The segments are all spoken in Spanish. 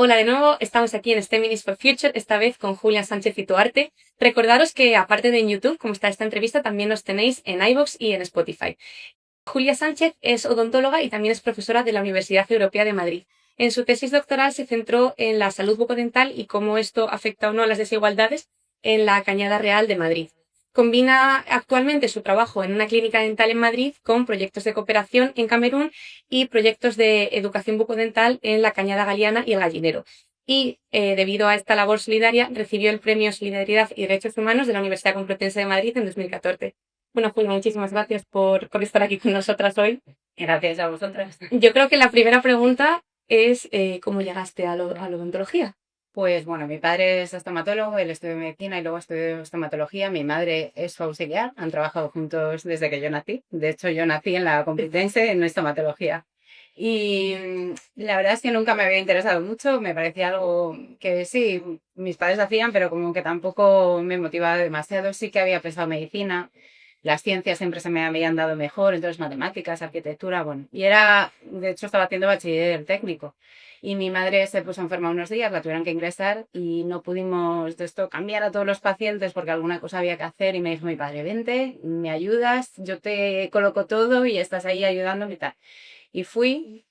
Hola de nuevo, estamos aquí en STEM Minis for Future, esta vez con Julia Sánchez y Tuarte. Recordaros que aparte de en YouTube, como está esta entrevista, también nos tenéis en iVoox y en Spotify. Julia Sánchez es odontóloga y también es profesora de la Universidad Europea de Madrid. En su tesis doctoral se centró en la salud bucodental y cómo esto afecta o no a las desigualdades en la Cañada Real de Madrid. Combina actualmente su trabajo en una clínica dental en Madrid con proyectos de cooperación en Camerún y proyectos de educación bucodental en la Cañada Galiana y el Gallinero. Y debido a esta labor solidaria, recibió el Premio Solidaridad y Derechos Humanos de la Universidad Complutense de Madrid en 2014. Bueno, Julia, muchísimas gracias por estar aquí con nosotras hoy. Gracias a vosotras. Yo creo que la primera pregunta es ¿cómo llegaste a la odontología? Pues bueno, mi padre es estomatólogo, él estudió medicina y luego estudió estomatología. Mi madre es su auxiliar, han trabajado juntos desde que yo nací. De hecho, yo nací en la Complutense en estomatología. Y la verdad es que nunca me había interesado mucho, me parecía algo que sí, mis padres hacían, pero como que tampoco me motivaba demasiado. Sí que había pensado medicina, las ciencias siempre se me habían dado mejor, entonces matemáticas, arquitectura, bueno. Y era, de hecho, estaba haciendo bachiller técnico. Y mi madre se puso enferma unos días, la tuvieron que ingresar y no pudimos de esto cambiar a todos los pacientes porque alguna cosa había que hacer y me dijo mi padre, vente, me ayudas, yo te coloco todo y estás ahí ayudándome y tal. Y fui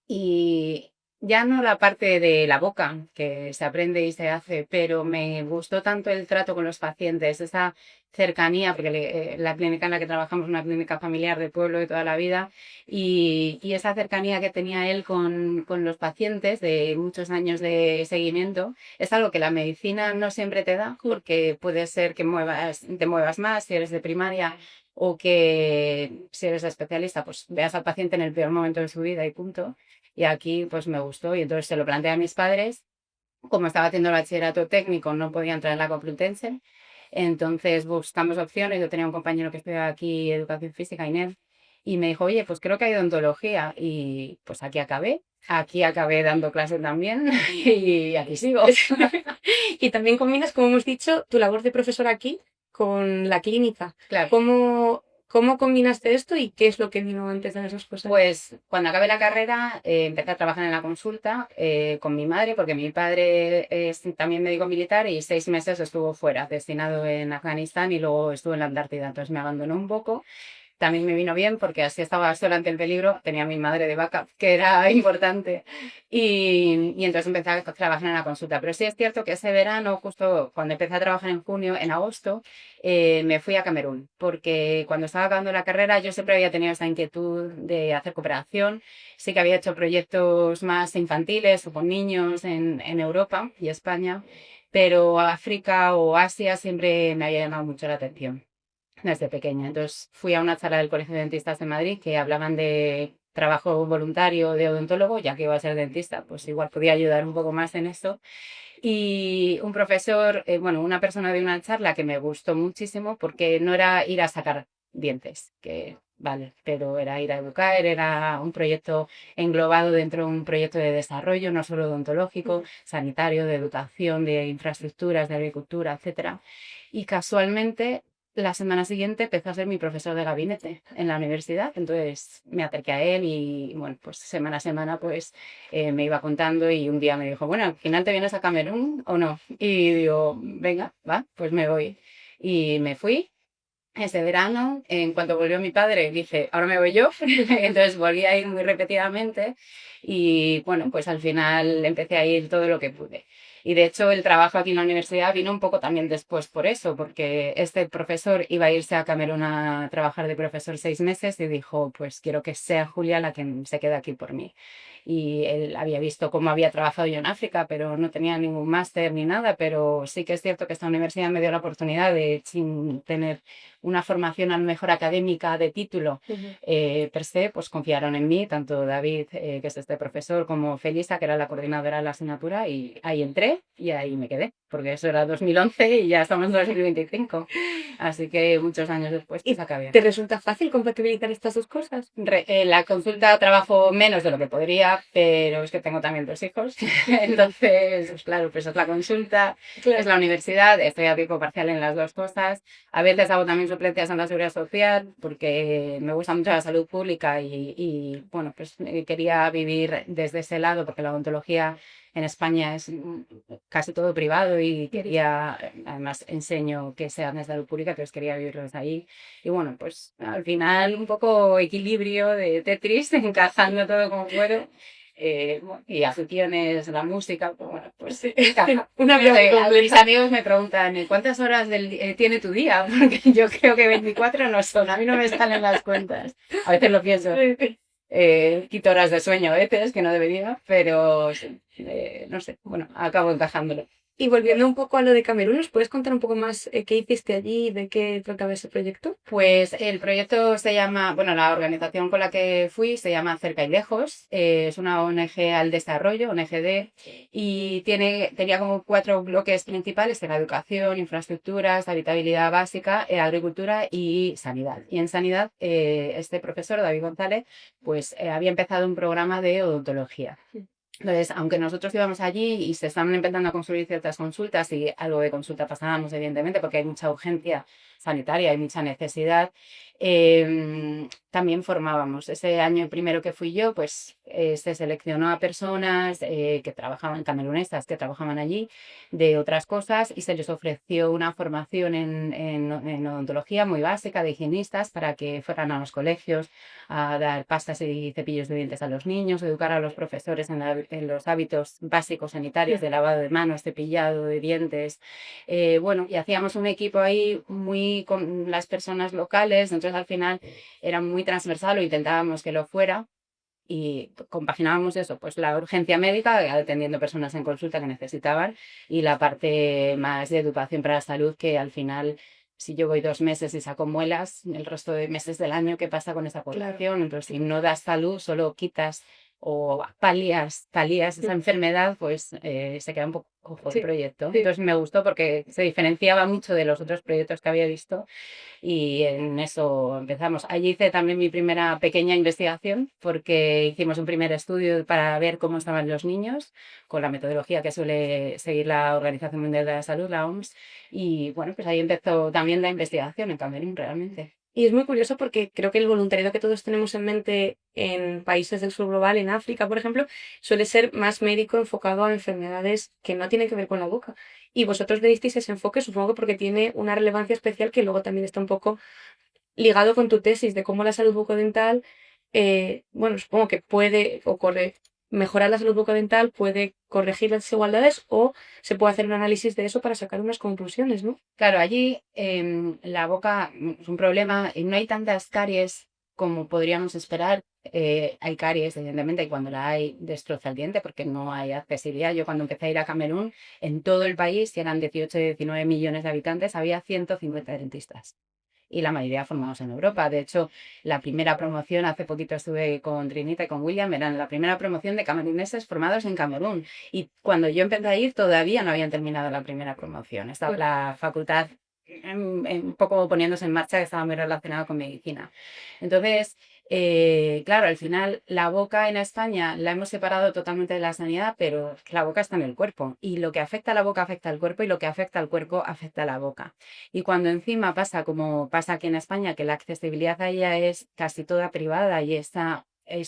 y ya no la parte de la boca, que se aprende y se hace, pero me gustó tanto el trato con los pacientes, esa cercanía, porque la clínica en la que trabajamos es una clínica familiar de pueblo de toda la vida, y esa cercanía que tenía él con los pacientes de muchos años de seguimiento, es algo que la medicina no siempre te da, porque puede ser que te muevas más si eres de primaria o que si eres especialista, pues veas al paciente en el peor momento de su vida y punto. Y aquí pues me gustó y entonces se lo planteé a mis padres. Como estaba haciendo el bachillerato técnico, no podía entrar en la Complutense. Entonces buscamos opciones. Yo tenía un compañero que estudiaba aquí educación física, Inés, y me dijo, oye, pues creo que hay odontología. Y pues aquí acabé. Aquí acabé dando clase también y aquí sigo. Y también combinas, como hemos dicho, tu labor de profesora aquí con la clínica. Claro. ¿Cómo combinaste esto y qué es lo que vino antes de esas cosas? Pues cuando acabé la carrera empecé a trabajar en la consulta con mi madre, porque mi padre es también médico militar y 6 meses estuvo fuera, destinado en Afganistán y luego estuvo en la Antártida. Entonces me abandonó un poco. También me vino bien porque así estaba sola ante el peligro, tenía a mi madre de backup, que era importante, y entonces empecé a trabajar en la consulta. Pero sí es cierto que ese verano, justo cuando empecé a trabajar en junio, en agosto, me fui a Camerún, porque cuando estaba acabando la carrera yo siempre había tenido esta inquietud de hacer cooperación, sí que había hecho proyectos más infantiles o con niños en Europa y España, pero África o Asia siempre me había llamado mucho la atención desde pequeña. Entonces fui a una charla del Colegio de Dentistas de Madrid que hablaban de trabajo voluntario de odontólogo, ya que iba a ser dentista, pues igual podía ayudar un poco más en eso. Y un profesor, bueno, una persona de una charla que me gustó muchísimo porque no era ir a sacar dientes, que vale, pero era ir a educar, era un proyecto englobado dentro de un proyecto de desarrollo, no solo odontológico, sanitario, de educación, de infraestructuras, de agricultura, etcétera. Y casualmente la semana siguiente empezó a ser mi profesor de gabinete en la universidad, entonces me acerqué a él y bueno, pues semana a semana pues me iba contando y un día me dijo, bueno, al final te vienes a Camerún o no. Y digo, venga, va, pues me voy. Y me fui ese verano. En cuanto volvió mi padre, dije, ahora me voy yo. Entonces volví a ir muy repetidamente y bueno, pues al final empecé a ir todo lo que pude. Y de hecho el trabajo aquí en la universidad vino un poco también después por eso, porque este profesor iba a irse a Camerún a trabajar de profesor 6 meses y dijo, pues quiero que sea Julia la que se quede aquí por mí. Y él había visto cómo había trabajado yo en África, pero no tenía ningún máster ni nada, pero sí que es cierto que esta universidad me dio la oportunidad de, sin tener una formación a lo mejor académica de título per se, pues confiaron en mí, tanto David, que es este profesor, como Felisa, que era la coordinadora de la asignatura, y ahí entré y ahí me quedé, porque eso era 2011 y ya estamos en 2025. Así que muchos años después pues acabé. ¿Te resulta fácil compatibilizar estas dos cosas? La consulta trabajo menos de lo que podría, pero es que tengo también 2 hijos. Entonces, pues claro, pues es la consulta, es la universidad, estoy a tiempo parcial en las dos cosas. A veces hago también suplencias en la Seguridad Social porque me gusta mucho la salud pública bueno, pues quería vivir desde ese lado porque la odontología en España es casi todo privado y quería, además enseño que sea de salud pública, entonces quería vivirlo desde ahí. Y bueno, pues al final un poco equilibrio de Tetris, encajando todo como puedo. Y aficiones, la música, pues bueno, pues sí. Una vida Mis amigos me preguntan, ¿cuántas horas tiene tu día? Porque yo creo que 24 no son, a mí no me salen las cuentas. A veces lo pienso. Quito horas de sueño a veces, que no debería, pero no sé, bueno, acabo encajándolo. Y volviendo un poco a lo de Camerún, ¿nos puedes contar un poco más qué hiciste allí y de qué trataba ese proyecto? Pues el proyecto se llama, bueno, la organización con la que fui se llama Cerca y Lejos, es una ONG al desarrollo, ONGD, y tenía como 4 bloques principales: la educación, infraestructuras, habitabilidad básica, agricultura y sanidad. Y en sanidad, este profesor, David González, pues había empezado un programa de odontología. Entonces, aunque nosotros íbamos allí y se estaban empezando a construir ciertas consultas y algo de consulta pasábamos, evidentemente, porque hay mucha urgencia sanitaria, hay mucha necesidad, también formábamos. Ese año primero que fui yo, pues se seleccionó a personas que trabajaban, camerunesas, que trabajaban allí de otras cosas y se les ofreció una formación en odontología muy básica de higienistas para que fueran a los colegios a dar pastas y cepillos de dientes a los niños, educar a los profesores en los hábitos básicos sanitarios de lavado de manos, cepillado de dientes. Bueno, y hacíamos un equipo ahí muy con las personas locales, entonces al final era muy transversal o intentábamos que lo fuera. Y compaginábamos eso, pues la urgencia médica, atendiendo personas en consulta que necesitaban, y la parte más de educación para la salud, que al final, si yo voy 2 meses y saco muelas, el resto de meses del año, ¿qué pasa con esa población? Entonces, si no das salud, solo quitas o palías esa enfermedad, pues se queda un poco cojo el proyecto. Entonces me gustó porque se diferenciaba mucho de los otros proyectos que había visto y en eso empezamos. Allí hice también mi primera pequeña investigación porque hicimos un primer estudio para ver cómo estaban los niños con la metodología que suele seguir la Organización Mundial de la Salud, la OMS, y bueno, pues ahí empezó también la investigación en Camerún realmente. Y es muy curioso porque creo que el voluntariado que todos tenemos en mente en países del sur global, en África, por ejemplo, suele ser más médico enfocado a enfermedades que no tienen que ver con la boca. Y vosotros le disteis ese enfoque, supongo que porque tiene una relevancia especial que luego también está un poco ligado con tu tesis de cómo la salud bucodental, bueno, supongo que puede mejorar la salud bucodental, puede corregir las desigualdades o se puede hacer un análisis de eso para sacar unas conclusiones, ¿no? Claro, allí la boca es un problema y no hay tantas caries como podríamos esperar. Hay caries, evidentemente, y cuando la hay destroza el diente porque no hay accesibilidad. Yo cuando empecé a ir a Camerún, en todo el país, que eran 18 19 millones de habitantes, había 150 dentistas. Y la mayoría formados en Europa. De hecho, la primera promoción, hace poquito estuve con Trinita y con William, eran la primera promoción de cameruneses formados en Camerún. Y cuando yo empecé a ir, todavía no habían terminado la primera promoción. Estaba la facultad un poco poniéndose en marcha, que estaba muy relacionada con medicina. Entonces, claro, al final la boca en España la hemos separado totalmente de la sanidad, pero la boca está en el cuerpo y lo que afecta a la boca afecta al cuerpo y lo que afecta al cuerpo afecta a la boca. Y cuando encima pasa como pasa aquí en España, que la accesibilidad a ella es casi toda privada y es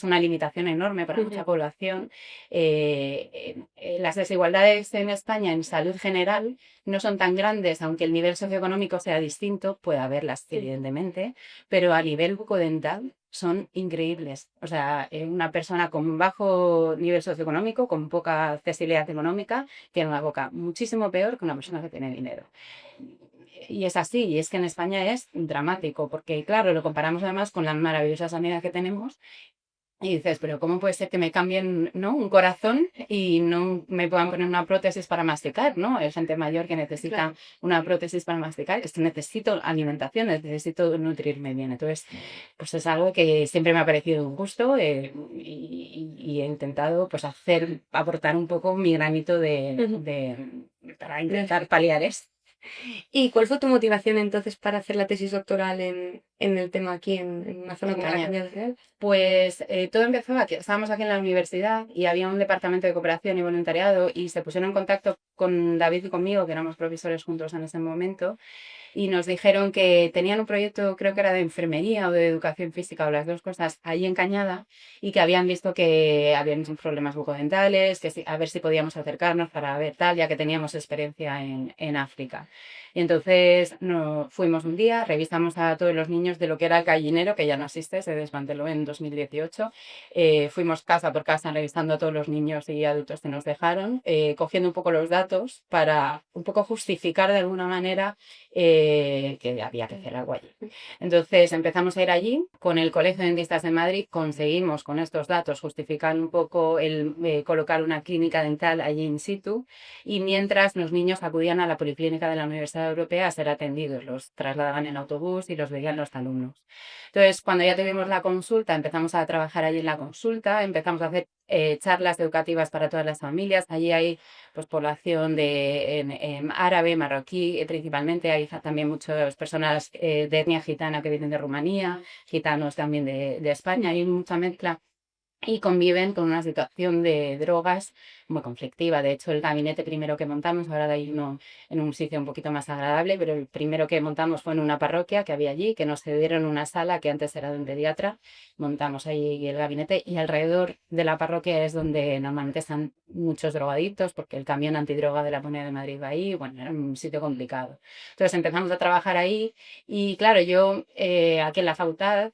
una limitación enorme para mucha población. Las desigualdades en España en salud general no son tan grandes, aunque el nivel socioeconómico sea distinto, puede haberlas, evidentemente, pero a nivel bucodental son increíbles. O sea, una persona con bajo nivel socioeconómico, con poca accesibilidad económica, tiene una boca muchísimo peor que una persona que tiene dinero. Y es así, y es que en España es dramático, porque claro, lo comparamos además con la maravillosa sanidad que tenemos. Y dices, pero ¿cómo puede ser que me cambien, ¿no?, un corazón y no me puedan poner una prótesis para masticar, ¿no? Hay gente mayor que necesita una prótesis para masticar. Es que necesito alimentación, necesito nutrirme bien. Entonces, pues es algo que siempre me ha parecido un gusto y he intentado pues aportar un poco mi granito para intentar paliar esto. ¿Y cuál fue tu motivación entonces para hacer la tesis doctoral en en el tema aquí en una zona En como la Cañar. Cañada Real? Pues todo empezó aquí, estábamos aquí en la universidad y había un departamento de cooperación y voluntariado y se pusieron en contacto con David y conmigo, que éramos profesores juntos en ese momento, y nos dijeron que tenían un proyecto, creo que era de enfermería o de educación física o las dos cosas, allí en Cañada y que habían visto que habían muchos problemas bucodentales, que a ver si podíamos acercarnos para ver tal, ya que teníamos experiencia en África. Y entonces fuimos un día, revisamos a todos los niños de lo que era el gallinero, que ya no existe, se desmanteló en 2018. Fuimos casa por casa revisando a todos los niños y adultos que nos dejaron, cogiendo un poco los datos para un poco justificar de alguna manera que había que hacer algo allí. Entonces empezamos a ir allí con el Colegio de Dentistas de Madrid, conseguimos con estos datos justificar un poco el colocar una clínica dental allí in situ y mientras los niños acudían a la Policlínica de la Universidad Europea a ser atendidos, los trasladaban en autobús y los veían los alumnos. Entonces, cuando ya tuvimos la consulta, empezamos a trabajar allí en la consulta, empezamos a hacer charlas educativas para todas las familias. Allí hay pues población en árabe, marroquí, principalmente hay también muchas personas de etnia gitana que vienen de Rumanía, gitanos también de España, hay mucha mezcla y conviven con una situación de drogas muy conflictiva. De hecho, el gabinete primero que montamos, ahora hay uno en un sitio un poquito más agradable, pero el primero que montamos fue en una parroquia que había allí, que nos cedieron una sala que antes era de un pediatra. Montamos ahí el gabinete y alrededor de la parroquia es donde normalmente están muchos drogadictos, porque el camión antidroga de la Comunidad de Madrid va ahí, bueno, era un sitio complicado. Entonces empezamos a trabajar ahí y claro, yo aquí en la facultad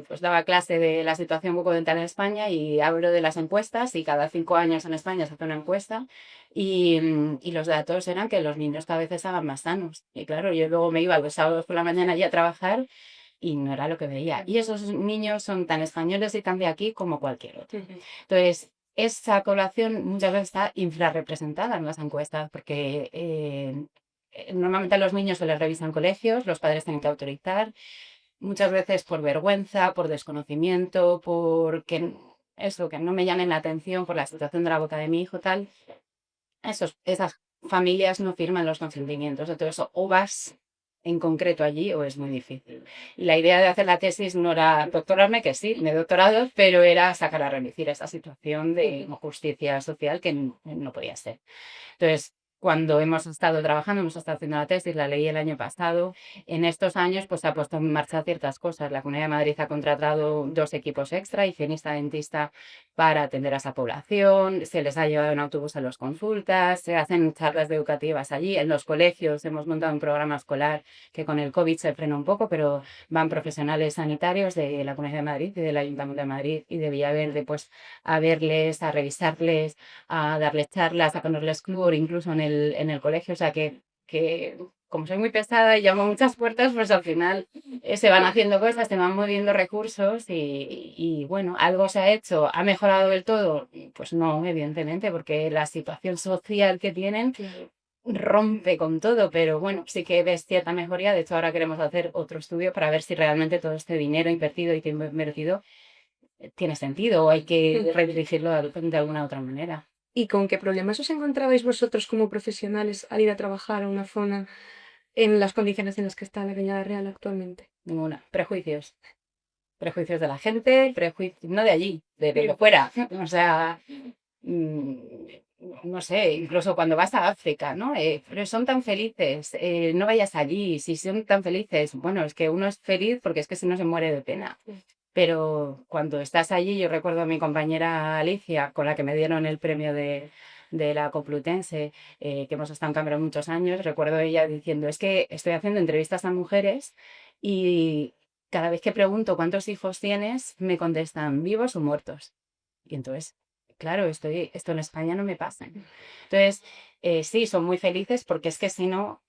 pues daba clase de la situación bucodental en España y hablo de las encuestas y cada 5 años en España se hace una encuesta y los datos eran que los niños cada vez estaban más sanos. Y claro, yo luego me iba los sábados por la mañana ya a trabajar y no era lo que veía. Y esos niños son tan españoles y tan de aquí como cualquier otro. Entonces, esa población muchas veces está infrarrepresentada en las encuestas porque normalmente a los niños se les revisan colegios, los padres tienen que autorizar, muchas veces por vergüenza, por desconocimiento, porque eso, que no me llamen la atención por la situación de la boca de mi hijo, tal. Esas familias no firman los consentimientos, entonces o vas en concreto allí o es muy difícil. Y la idea de hacer la tesis no era doctorarme, que sí, me he doctorado, pero era sacar a relucir esa situación de injusticia social que no podía ser. Entonces, cuando hemos estado trabajando, hemos estado haciendo la tesis, la leí el año pasado, en estos años pues se ha puesto en marcha ciertas cosas. La Comunidad de Madrid ha contratado 2 equipos extra, higienista, dentista, para atender a esa población, se les ha llevado en autobús a las consultas, se hacen charlas educativas allí, en los colegios hemos montado un programa escolar que con el COVID se frena un poco, pero van profesionales sanitarios de la Comunidad de Madrid y del Ayuntamiento de Madrid y de Villaverde pues a verles, a revisarles, a darles charlas, a ponerles clúor incluso en el colegio, o sea que como soy muy pesada y llamo muchas puertas, pues al final se van haciendo cosas, se van moviendo recursos y bueno, algo se ha hecho, ¿ha mejorado del todo? Pues no, evidentemente, porque la situación social que tienen rompe con todo, pero bueno, sí que ves cierta mejoría. De hecho, ahora queremos hacer otro estudio para ver si realmente todo este dinero invertido y tiempo invertido tiene sentido o hay que redirigirlo de alguna otra manera. ¿Y con qué problemas os encontrabais vosotros como profesionales al ir a trabajar a una zona en las condiciones en las que está la Cañada Real actualmente? Ninguna. Prejuicios. Prejuicios de la gente, prejuicios, no de allí, de fuera. O sea, mm, no sé, incluso cuando vas a África, ¿no? Pero son tan felices, no vayas allí, si son tan felices. Bueno, es que uno es feliz porque es que si no se muere de pena. Pero cuando estás allí, yo recuerdo a mi compañera Alicia, con la que me dieron el premio de la Complutense, que hemos estado en Cámara muchos años, recuerdo ella diciendo, es que estoy haciendo entrevistas a mujeres y cada vez que pregunto cuántos hijos tienes, me contestan vivos o muertos. Y entonces, claro, esto en España no me pasa. Entonces, sí, son muy felices porque es que si no,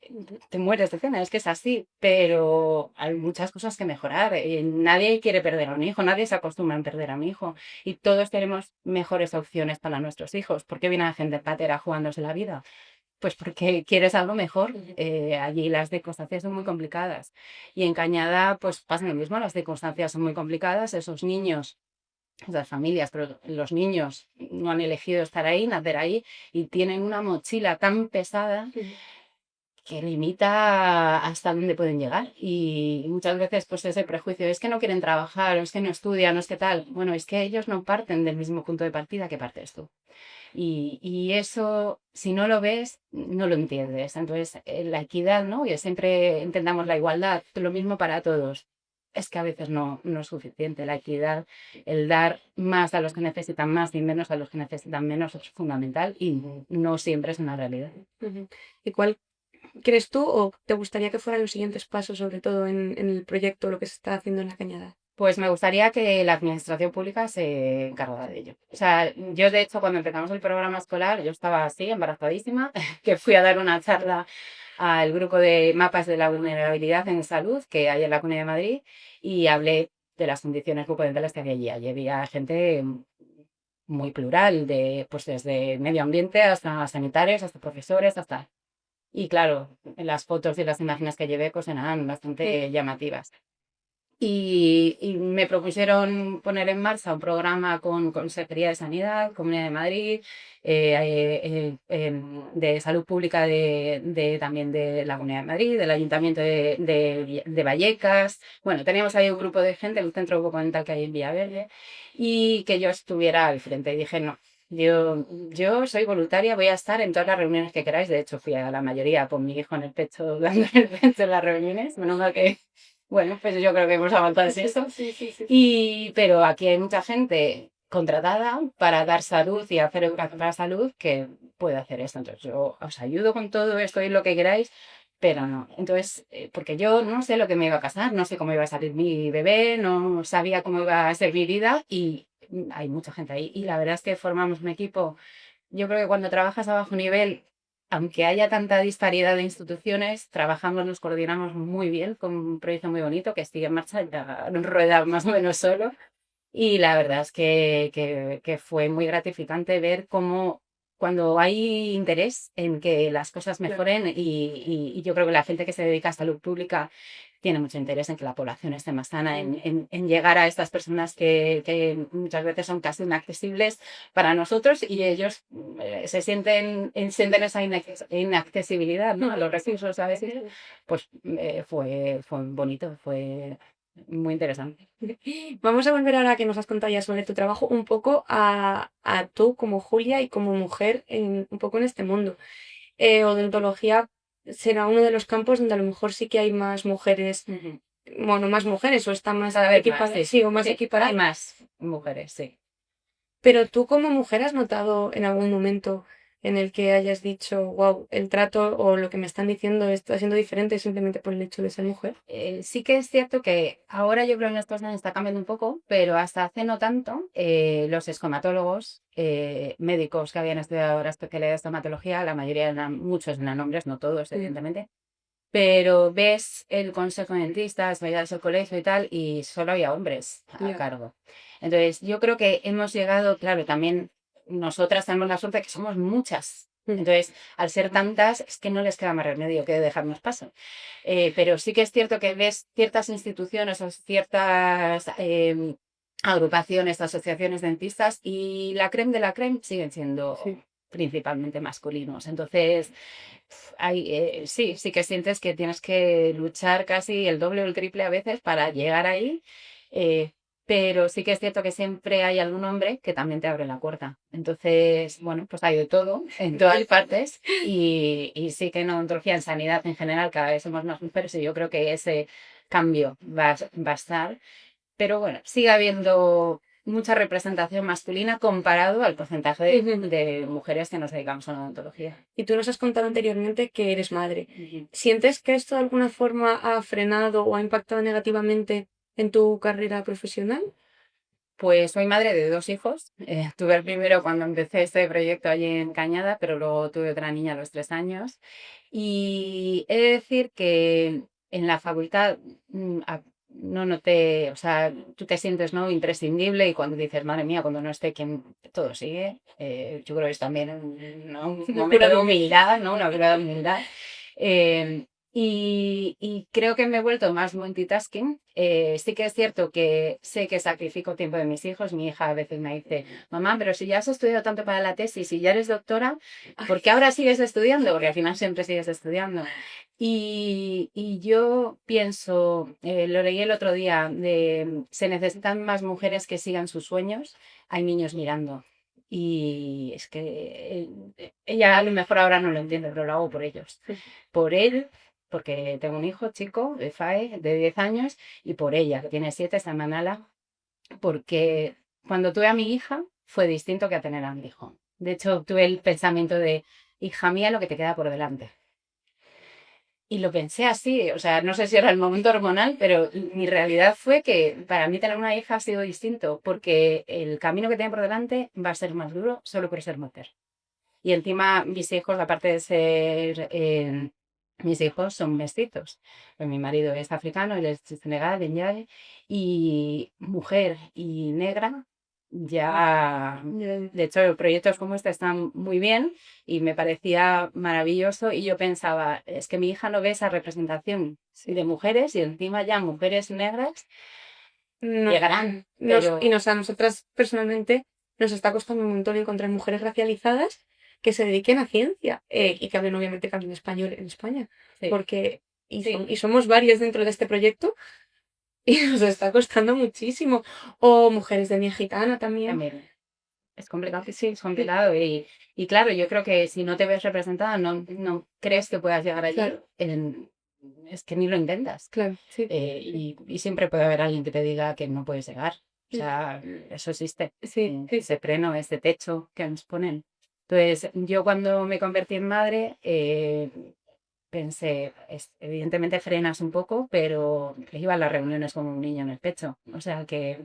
te mueres de pena, es que es así, pero hay muchas cosas que mejorar. Nadie quiere perder a un hijo, nadie se acostumbra a perder a un hijo y todos tenemos mejores opciones para nuestros hijos. ¿Por qué viene la gente patera jugándose la vida? Pues porque quieres algo mejor. Allí las circunstancias son muy complicadas y en Cañada pues pasa lo mismo, las circunstancias son muy complicadas, esos niños, las familias, pero los niños no han elegido estar ahí, nacer ahí y tienen una mochila tan pesada que limita hasta dónde pueden llegar. Y muchas veces pues ese prejuicio es que no quieren trabajar, o es que no estudian, o es que tal. Bueno, es que ellos no parten del mismo punto de partida que partes tú. Y eso, si no lo ves, no lo entiendes. Entonces, la equidad, ¿no? Y siempre intentamos la igualdad, lo mismo para todos. Es que a veces no es suficiente. La equidad, el dar más a los que necesitan más y menos a los que necesitan menos es fundamental y no siempre es una realidad. Ujú. ¿Y cuál crees tú o te gustaría que fueran los siguientes pasos, sobre todo en el proyecto, lo que se está haciendo en La Cañada? Pues me gustaría que la administración pública se encargara de ello. O sea, yo de hecho cuando empezamos el programa escolar, yo estaba así, embarazadísima, que fui a dar una charla al grupo de mapas de la vulnerabilidad en salud que hay en la Comunidad de Madrid y hablé de las condiciones bucodentales que había allí. Allí había gente muy plural, de, pues desde medio ambiente hasta sanitarios, hasta profesores, hasta... Y claro, las fotos y las imágenes que llevé pues eran bastante llamativas. Y me propusieron poner en marcha un programa con Consejería de Sanidad, Comunidad de Madrid, de Salud Pública también de la Comunidad de Madrid, del Ayuntamiento de Vallecas. Bueno, teníamos ahí un grupo de gente, el centro bucodental que hay en Villaverde, y que yo estuviera al frente. Y dije, no. Yo soy voluntaria, voy a estar en todas las reuniones que queráis. De hecho, fui a la mayoría con mi hijo en el pecho, dando el pecho en las reuniones. Menos mal que bueno, pues yo creo que hemos avanzado en eso. Sí. Pero aquí hay mucha gente contratada para dar salud y hacer educación para la salud que puede hacer esto. Entonces yo os ayudo con todo esto y lo que queráis, pero no. Entonces, porque yo no sé lo que me iba a pasar, no sé cómo iba a salir mi bebé, no sabía cómo iba a ser mi vida y hay mucha gente ahí. Y la verdad es que formamos un equipo. Yo creo que cuando trabajas a bajo nivel, aunque haya tanta disparidad de instituciones, trabajamos, nos coordinamos muy bien con un proyecto muy bonito que sigue en marcha, ya rueda más o menos solo. Y la verdad es que fue muy gratificante ver cómo cuando hay interés en que las cosas mejoren y yo creo que la gente que se dedica a salud pública tiene mucho interés en que la población esté más sana, en llegar a estas personas que muchas veces son casi inaccesibles para nosotros y ellos sienten esa inaccesibilidad, ¿no? A los recursos a veces, pues fue bonito, fue muy interesante. Vamos a volver ahora que nos has contado ya sobre tu trabajo un poco a tú como Julia y como mujer un poco en este mundo. Odontología será uno de los campos donde a lo mejor sí que hay más mujeres, Ujú. bueno, más mujeres o está más Cada vez más, equiparada, sí. sí, o más Sí, equiparada. hay más mujeres, sí. Pero tú como mujer has notado en algún momento en el que hayas dicho, wow, el trato o lo que me están diciendo está siendo diferente simplemente por el hecho de ser mujer. Sí que es cierto que ahora yo creo que en estos años está cambiando un poco, pero hasta hace no tanto, los escomatólogos, médicos que habían estudiado ahora especialidad de estomatología, la mayoría eran, muchos eran hombres, no todos, evidentemente, pero ves el consejo de dentistas, veías el colegio y tal, y solo había hombres a Ya. cargo. Entonces, yo creo que hemos llegado, claro, también nosotras tenemos la suerte de que somos muchas. Entonces, al ser tantas, es que no les queda más remedio que dejarnos paso. Pero sí que es cierto que ves ciertas instituciones o ciertas agrupaciones, asociaciones dentistas y la creme de la creme siguen siendo Sí. principalmente masculinos. Entonces, sí que sientes que tienes que luchar casi el doble o el triple a veces para llegar ahí. eh, pero sí que es cierto que siempre hay algún hombre que también te abre la puerta. Entonces, bueno, pues hay de todo en todas partes y sí que en odontología, en sanidad en general, cada vez somos más mujeres y yo creo que ese cambio va a estar. Pero bueno, sigue habiendo mucha representación masculina comparado al porcentaje de mujeres que nos dedicamos a la odontología. Y tú nos has contado anteriormente que eres madre. ¿Sientes que esto de alguna forma ha frenado o ha impactado negativamente en tu carrera profesional? Pues soy madre de 2 hijos. Tuve el primero cuando empecé este proyecto allí en Cañada, pero luego tuve otra niña a los 3 años. Y he de decir que en la facultad no noté, o sea, tú te sientes, ¿no?, imprescindible y cuando dices, madre mía, cuando no esté, quien todo sigue. Yo creo que es también un momento de humildad, ¿no? Una verdad de humildad. Eh, Y creo que me he vuelto más multitasking. Sí que es cierto que sé que sacrifico tiempo de mis hijos. Mi hija a veces me dice, mamá, pero si ya has estudiado tanto para la tesis y ya eres doctora, ¿por qué ahora sigues estudiando? Porque al final siempre sigues estudiando. Y yo pienso, lo leí el otro día, se necesitan más mujeres que sigan sus sueños. Hay niños mirando. Y es que ella a lo mejor ahora no lo entiende, pero lo hago por ellos. Por él, porque tengo un hijo chico, de FAE, de 10 años, y por ella, que tiene 7, está en Manala, porque cuando tuve a mi hija fue distinto que a tener a mi hijo. De hecho, tuve el pensamiento de, hija mía, lo que te queda por delante. Y lo pensé así, o sea, no sé si era el momento hormonal, pero mi realidad fue que para mí tener una hija ha sido distinto, porque el camino que tiene por delante va a ser más duro solo por ser mujer. Y encima mis hijos, aparte de ser, mis hijos son mestizos. Pues mi marido es africano, él es de Senegal, de Ndiaye, y mujer y negra, ya, de hecho, proyectos como este están muy bien y me parecía maravilloso y yo pensaba, es que mi hija no ve esa representación de mujeres y encima ya mujeres negras llegarán, pero... Y a nosotras personalmente nos está costando un montón encontrar mujeres racializadas que se dediquen a ciencia y que hablen obviamente también español en España. Sí. Porque, Sí. y somos varios dentro de este proyecto y nos está costando muchísimo. O mujeres de etnia gitana también. También. Es complicado, sí, es complicado. Y claro, yo creo que si no te ves representada, no crees que puedas llegar allí. Claro. Es que ni lo intentas. Claro, sí. Y siempre puede haber alguien que te diga que no puedes llegar. O sea, eso existe. Sí, sí. Ese freno, ese techo que nos ponen. Entonces, yo cuando me convertí en madre, pensé, evidentemente frenas un poco, pero iba a las reuniones con un niño en el pecho. O sea que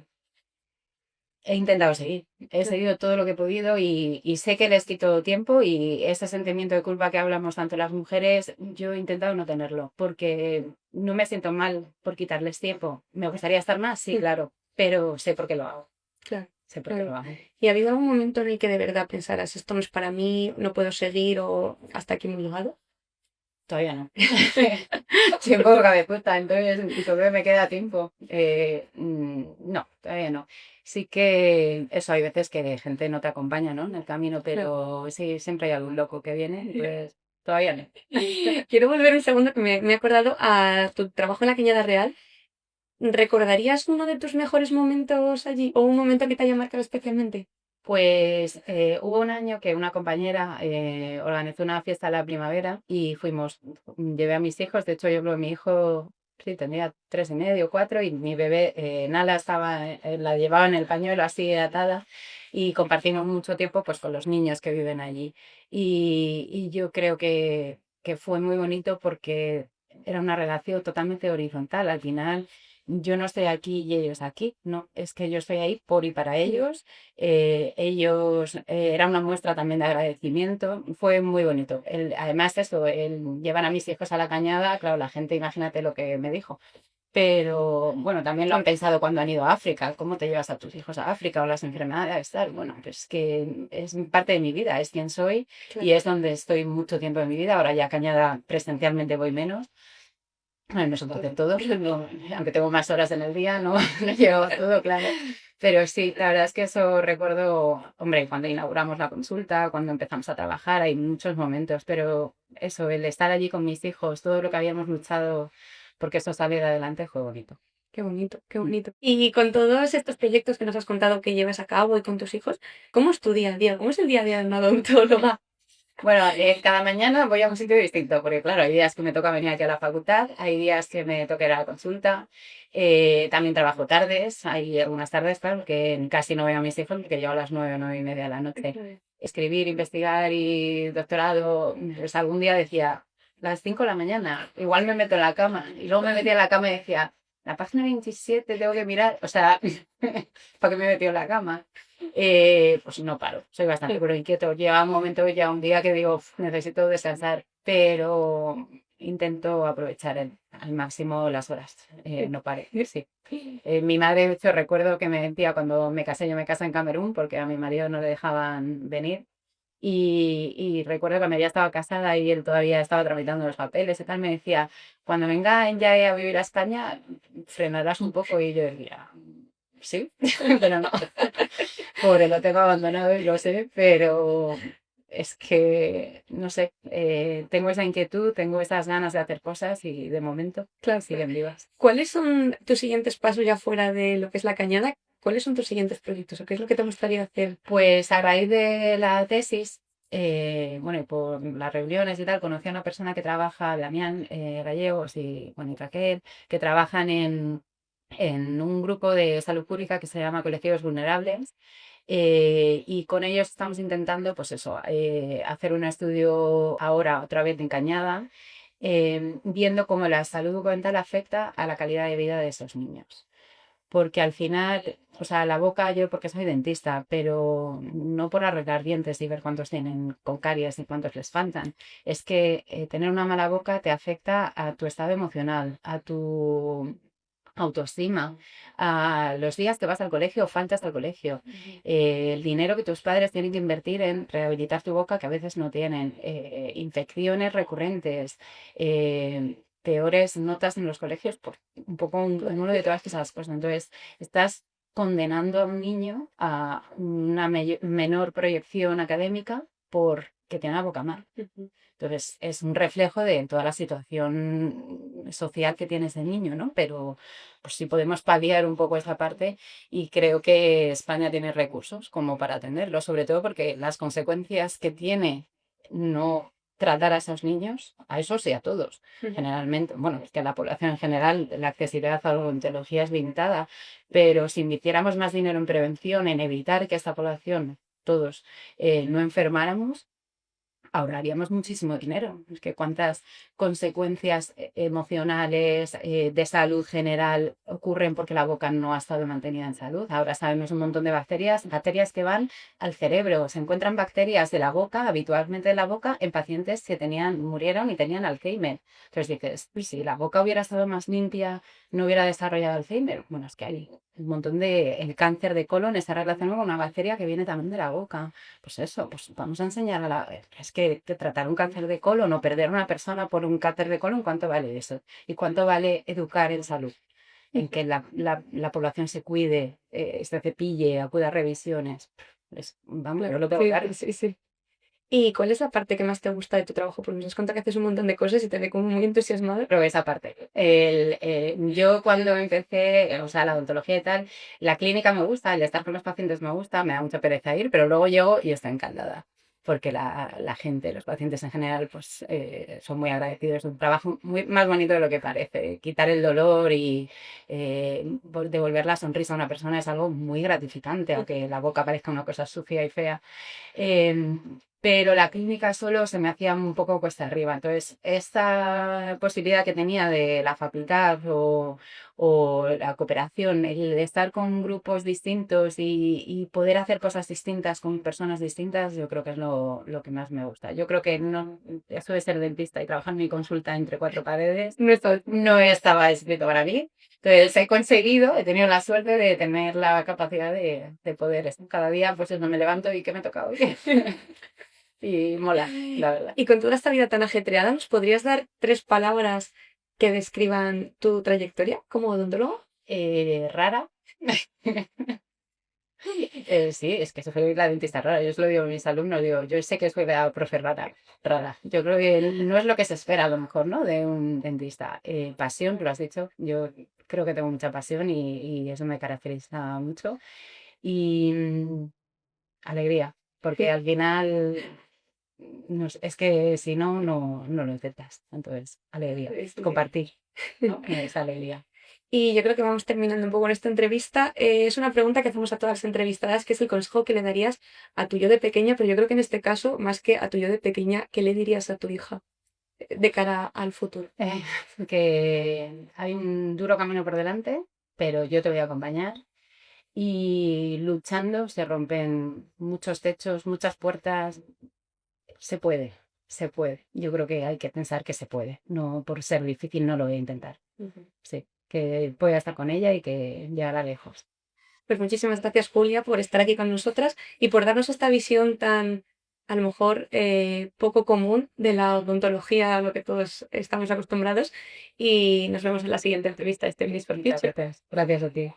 he intentado seguir. He seguido todo lo que he podido y sé que les quito tiempo y ese sentimiento de culpa que hablamos tanto las mujeres, yo he intentado no tenerlo porque no me siento mal por quitarles tiempo. ¿Me gustaría estar más? Sí, claro, pero sé por qué lo hago. Claro. Sé por qué lo hago. ¿Y ha habido algún momento en el que de verdad pensaras, esto no es para mí, no puedo seguir o hasta aquí hemos llegado? Todavía no. Soy un poco cabezuda, entonces todavía me queda tiempo. No, todavía no. Sí que eso, hay veces que gente no te acompaña, ¿no? En el camino, pero sí, siempre hay algún loco que viene, pues todavía no. Quiero volver un segundo, que me he acordado a tu trabajo en la Cañada Real. ¿Recordarías uno de tus mejores momentos allí o un momento que te haya marcado especialmente? Pues hubo un año que una compañera organizó una fiesta en la primavera y fuimos, llevé a mis hijos, de hecho yo creo que mi hijo sí, tendría 3 y medio, 4 y mi bebé Nala estaba, la llevaba en el pañuelo así atada y compartimos mucho tiempo pues con los niños que viven allí y yo creo que fue muy bonito porque era una relación totalmente horizontal, al final yo no estoy aquí y ellos aquí, no, es que yo estoy ahí por y para ellos. Ellos, era una muestra también de agradecimiento, fue muy bonito. Además, eso, el llevar a mis hijos a la cañada, claro, la gente, imagínate lo que me dijo. Pero bueno, también lo han pensado cuando han ido a África, ¿cómo te llevas a tus hijos a África o las enfermedades? Tal? Bueno, pues que es parte de mi vida, es quien soy y es donde estoy mucho tiempo de mi vida. Ahora ya a Cañada presencialmente voy menos. Bueno, no son hacer todo, aunque tengo más horas en el día, no, no llevo todo, claro. Pero sí, la verdad es que eso recuerdo, hombre, cuando inauguramos la consulta, cuando empezamos a trabajar, hay muchos momentos, pero eso, el estar allí con mis hijos, todo lo que habíamos luchado porque eso saliera adelante fue bonito. Qué bonito, qué bonito. Y con todos estos proyectos que nos has contado que llevas a cabo y con tus hijos, ¿cómo es tu día a día? ¿Cómo es el día a día de una odontóloga? Bueno, cada mañana voy a un sitio distinto, porque claro, hay días que me toca venir aquí a la facultad, hay días que me toca ir a la consulta, también trabajo tardes, hay algunas tardes, claro, que casi no veo a mis hijos porque llego a las 9 o 9:30 de la noche. Escribir, investigar y doctorado, pues algún día decía, las 5 de la mañana, igual me meto en la cama, y luego me metía en la cama y decía, la página 27 tengo que mirar, o sea, ¿para qué me he metido en la cama? Pues no paro, soy bastante pero inquieto. Llega un momento, ya un día que digo, necesito descansar, pero intento aprovechar al máximo las horas, no pare, sí. Mi madre, de hecho, recuerdo que me decía cuando me casé, yo me casé en Camerún, porque a mi marido no le dejaban venir, Y recuerdo que cuando ya estaba casada y él todavía estaba tramitando los papeles y tal, me decía, cuando venga ya a vivir a España, frenarás un poco. Y yo decía, sí, pero no. Pobre, lo tengo abandonado y lo sé, pero es que, no sé, tengo esa inquietud, tengo esas ganas de hacer cosas y de momento Claro. siguen vivas. ¿Cuáles son tus siguientes pasos ya fuera de lo que es la cañada? ¿Cuáles son tus siguientes proyectos o qué es lo que te gustaría hacer? Pues a raíz de la tesis, bueno, y por las reuniones y tal, conocí a una persona que trabaja, Damián Gallegos y, bueno, y Raquel, que trabajan en un grupo de salud pública que se llama Colectivos Vulnerables. Y con ellos estamos intentando, pues eso, hacer un estudio ahora otra vez en Cañada, viendo cómo la salud bucodental afecta a la calidad de vida de esos niños. Porque al final, o sea, la boca, yo porque soy dentista, pero no por arreglar dientes y ver cuántos tienen con caries y cuántos les faltan. Es que tener una mala boca te afecta a tu estado emocional, a tu autoestima, a los días que vas al colegio o faltas al colegio, el dinero que tus padres tienen que invertir en rehabilitar tu boca que a veces no tienen, infecciones recurrentes, peores notas en los colegios, por un poco un cúmulo de todas esas cosas. Entonces, estás condenando a un niño a una menor proyección académica porque tiene la boca mal. Entonces, es un reflejo de toda la situación social que tiene ese niño, ¿no? Pero pues sí podemos paliar un poco esa parte y creo que España tiene recursos como para atenderlo, sobre todo porque las consecuencias que tiene no tratar a esos niños, a esos y a todos, generalmente, bueno, es que a la población en general la accesibilidad a la odontología es limitada, pero si invirtiéramos más dinero en prevención, en evitar que esta población, todos, no enfermáramos, ahorraríamos muchísimo dinero. Es que cuántas consecuencias emocionales, de salud general ocurren porque la boca no ha estado mantenida en salud. Ahora sabemos un montón de bacterias que van al cerebro. Se encuentran bacterias de la boca, habitualmente de la boca, en pacientes que murieron y tenían Alzheimer. Entonces dices, "Uy, si la boca hubiera estado más limpia, no hubiera desarrollado Alzheimer". Bueno, es que hay un montón el cáncer de colon está relacionado con una bacteria que viene también de la boca. Pues eso, pues vamos a enseñar Es que tratar un cáncer de colon o perder a una persona por un cáncer de colon, ¿cuánto vale eso? ¿Y cuánto vale educar en salud? En que la población se cuide, se cepille, acuda a revisiones. Vamos, yo lo tengo claro. Sí. ¿Y cuál es la parte que más te gusta de tu trabajo? Porque nos has contado que haces un montón de cosas y te ve como muy entusiasmado. Pero esa parte. Yo cuando empecé, o sea, la odontología y tal, la clínica me gusta, el estar con los pacientes me gusta, me da mucha pereza ir, pero luego llego y estoy encantada. Porque la gente, los pacientes en general, pues son muy agradecidos. Es un trabajo más bonito de lo que parece. Quitar el dolor y devolver la sonrisa a una persona es algo muy gratificante, aunque la boca parezca una cosa sucia y fea. Pero la clínica solo se me hacía un poco cuesta arriba. Entonces, esta posibilidad que tenía de la facultad o la cooperación, el de estar con grupos distintos y poder hacer cosas distintas con personas distintas, yo creo que es lo que más me gusta. Yo creo que no, eso de ser dentista y trabajar en mi consulta entre cuatro paredes no estaba escrito para mí. Entonces he tenido la suerte de tener la capacidad de poder estar cada día, pues no me levanto y ¿qué me toca hoy? Y mola, la verdad. Y con toda esta vida tan ajetreada, ¿nos podrías dar 3 palabras que describan tu trayectoria como odontólogo? Rara. Sí, es que soy la dentista rara. Yo se lo digo a mis alumnos, digo, yo sé que soy la profe rara, rara. Yo creo que no es lo que se espera a lo mejor, ¿no? De un dentista. Pasión, tú lo has dicho. Yo creo que tengo mucha pasión y eso me caracteriza mucho. Y alegría, porque al final es que si no, no lo intentas. Entonces, alegría, compartir, ¿no? Esa alegría. Y yo creo que vamos terminando un poco en esta entrevista. Es una pregunta que hacemos a todas las entrevistadas, que es el consejo que le darías a tu yo de pequeña, pero yo creo que en este caso, más que a tu yo de pequeña, ¿qué le dirías a tu hija de cara al futuro? Que hay un duro camino por delante, pero yo te voy a acompañar. Y luchando se rompen muchos techos, muchas puertas. Se puede, se puede. Yo creo que hay que pensar que se puede. No por ser difícil no lo voy a intentar. Sí, que voy a estar con ella y que llegará lejos. Pues muchísimas gracias, Julia, por estar aquí con nosotras y por darnos esta visión tan a lo mejor poco común de la odontología a lo que todos estamos acostumbrados. Y nos vemos en la siguiente entrevista de este Minis for Muchas Future. gracias. Gracias a ti.